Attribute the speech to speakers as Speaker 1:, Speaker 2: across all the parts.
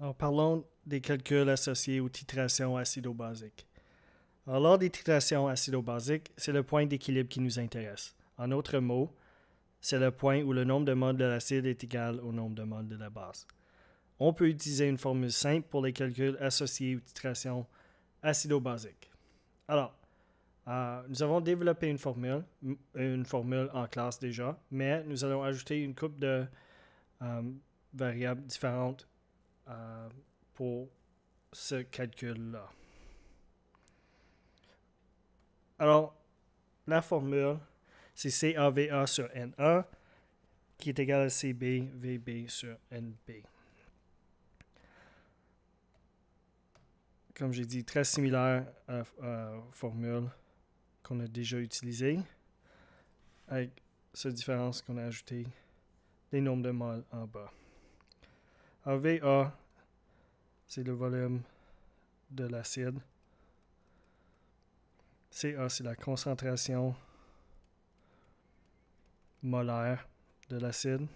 Speaker 1: Alors, parlons des calculs associés aux titrations acido-basiques. Alors, lors des titrations acido-basiques, c'est le point d'équilibre qui nous intéresse. En d'autres mots, c'est le point où le nombre de moles de l'acide est égal au nombre de moles de la base. On peut utiliser une formule simple pour les calculs associés aux titrations acido-basiques. Alors, nous avons développé une formule en classe déjà, mais nous allons ajouter une couple de variables différentes pour ce calcul-là. Alors, la formule, c'est CAVA sur NA qui est égal à CBVB sur NB. Comme j'ai dit, très similaire à la formule qu'on a déjà utilisée, avec cette différence qu'on a ajouté les nombres de moles en bas. Alors, VA, c'est le volume de l'acide. CA, c'est la concentration molaire de l'acide.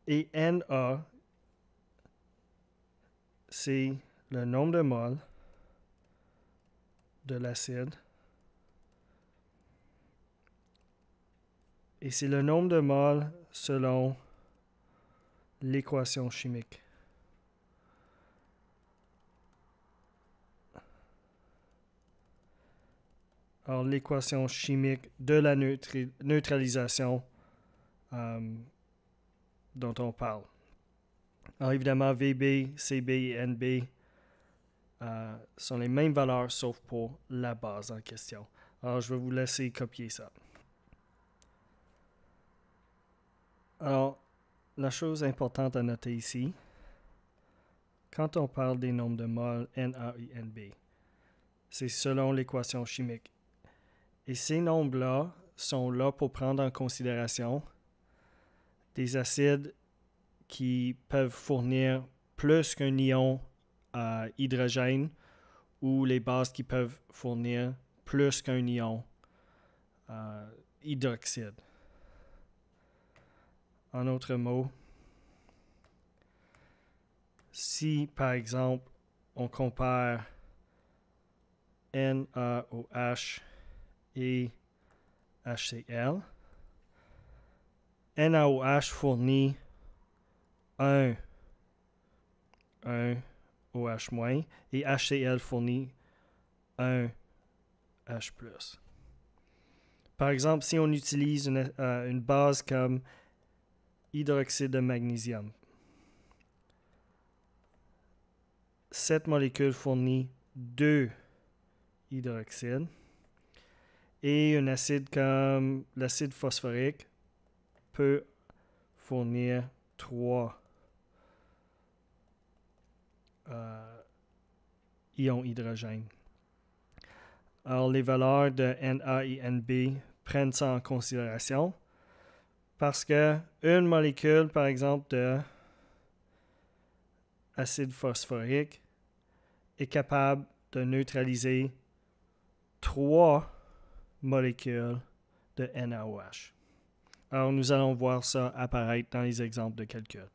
Speaker 1: Et Na, c'est le nombre de moles de l'acide. Et c'est le nombre de moles selon l'équation chimique. Alors, l'équation chimique de la neutralisation dont on parle. Alors, évidemment, VB, CB et NB sont les mêmes valeurs sauf pour la base en question. Alors, je vais vous laisser copier ça. Alors, la chose importante à noter ici, quand on parle des nombres de moles Na et Nb, c'est selon l'équation chimique. Et ces nombres-là sont là pour prendre en considération des acides qui peuvent fournir plus qu'un ion à hydrogène ou les bases qui peuvent fournir plus qu'un ion hydroxyde. En d'autres mots, si par exemple on compare NaOH et HCl, NaOH fournit un OH- et HCl fournit un H+. Par exemple, si on utilise une base comme hydroxyde de magnésium, cette molécule fournit 2 hydroxydes et un acide comme l'acide phosphorique peut fournir 3 ions hydrogène. Alors, les valeurs de Na et Nb prennent ça en considération parce que une molécule, par exemple, de acide phosphorique est capable de neutraliser 3 molécules de NaOH. Alors, nous allons voir ça apparaître dans les exemples de calcul.